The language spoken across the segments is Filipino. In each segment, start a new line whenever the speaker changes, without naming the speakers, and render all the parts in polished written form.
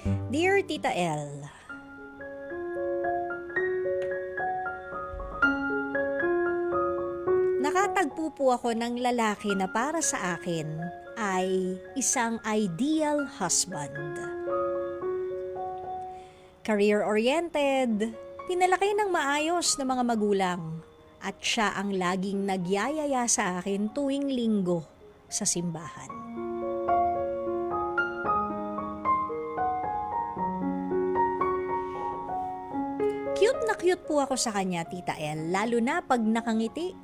Dear Tita L, nakatagpo po ako ng lalaki na para sa akin ay isang ideal husband. Career-oriented, pinalaki ng maayos na mga magulang at siya ang laging nagyayaya sa akin tuwing linggo sa simbahan. Cute po ako sa kanya, Tita L, lalo na pag nakangiti.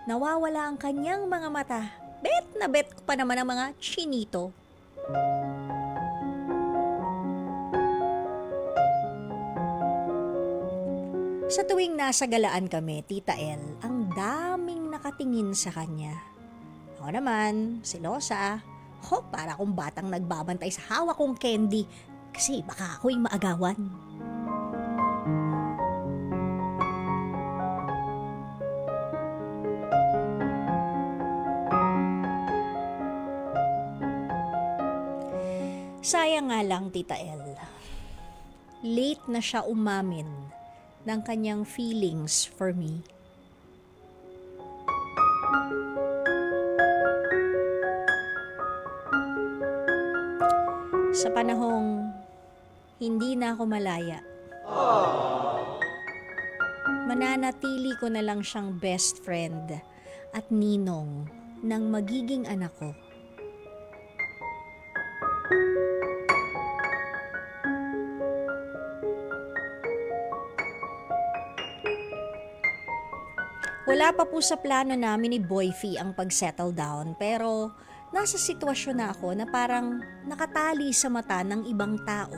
Nawawala ang kanyang mga mata. Bet na bet ko pa naman ang mga chinito. Sa tuwing nasa galaan kami, Tita L, ang daming nakatingin sa kanya. Ako naman, selosa. Para akong batang nagbabantay sa hawak kong candy kasi baka ako'y maagawan. Sayang nga lang, Tita L. Late na siya umamin ng kanyang feelings for me. Sa panahong hindi na ako malaya, mananatili ko na lang siyang best friend at ninong ng magiging anak ko. Wala pa po sa plano namin ni Boyfie ang pag-settle down, pero nasa sitwasyon na ako na parang nakatali sa mata ng ibang tao.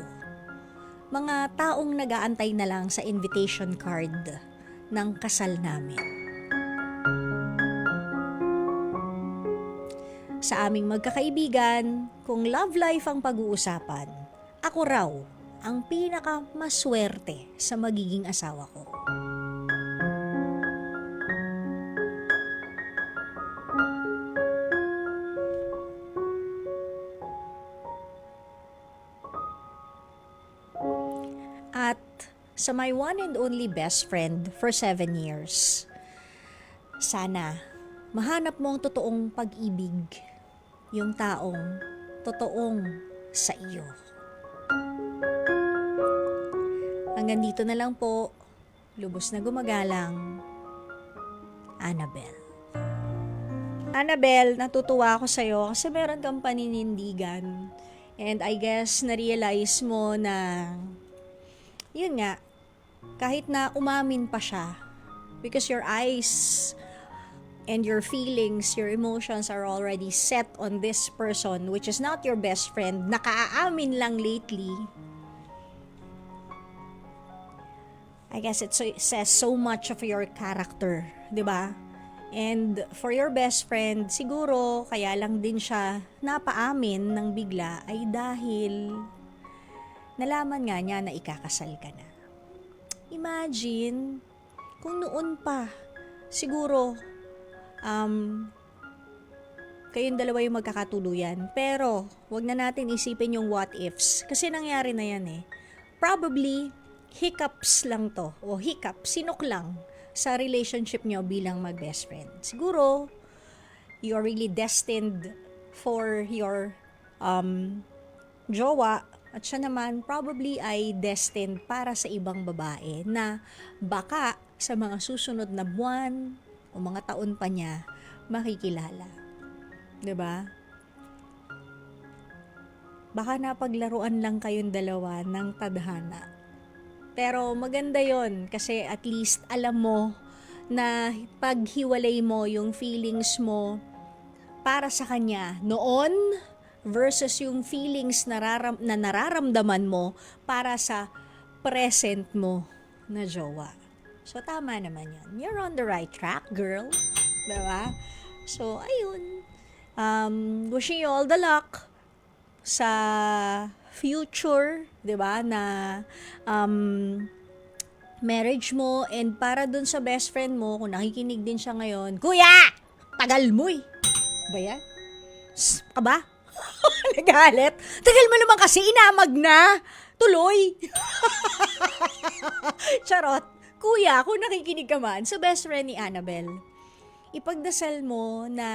Mga taong nag-aantay na lang sa invitation card ng kasal namin. Sa aming magkakaibigan, kung love life ang pag-uusapan, ako raw ang pinakamaswerte sa magiging asawa ko. At sa my one and only best friend for 7 years, sana mahanap mo ang totoong pag-ibig, yung taong totoong sa iyo. Hanggang dito na lang po, lubos na gumagalang, Annabelle. Annabelle, natutuwa ako sa'yo kasi meron kang paninindigan. And I guess na-realize mo na yun nga, kahit na umamin pa siya, because your eyes and your feelings, your emotions are already set on this person, which is not your best friend, nakaamin lang lately, I guess it says so much of your character, di ba? And for your best friend, siguro kaya lang din siya napaamin ng bigla ay dahil nalaman nga niya na ikakasal ka na. Imagine, kung noon pa, siguro, kayong dalawa yung magkakatuluyan. Pero, wag na natin isipin yung what ifs. Kasi nangyari na yan eh. Probably, hiccups lang to. O sinok lang sa relationship nyo bilang mag-best friend. Siguro, you're really destined for your jowa. At siya naman probably ay destined para sa ibang babae na baka sa mga susunod na buwan o mga taon pa niya makikilala. 'Di ba? Baka napaglaruan lang kayong dalawa ng tadhana. Pero maganda 'yon kasi at least alam mo na paghiwalay mo yung feelings mo para sa kanya noon versus yung feelings na nararamdaman mo para sa present mo na jowa. So, tama naman yan. You're on the right track, girl. Diba? So, ayun. Wishing you all the luck sa future, diba, na marriage mo. And para dun sa best friend mo, kung nakikinig din siya ngayon, Kuya! Tagal mo eh! Ba yan? Ka ba? Nagalit. Tagal mo naman kasi, inamag na. tuloy. Charot. Kuya, kung nakikinig ka man sa best friend ni Annabel, ipagdasal mo na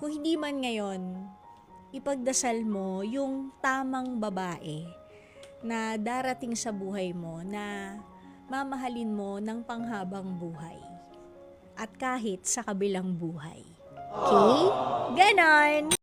kung hindi man ngayon, ipagdasal mo yung tamang babae na darating sa buhay mo na mamahalin mo ng panghabang buhay. At kahit sa kabilang buhay. Okay? Ganon!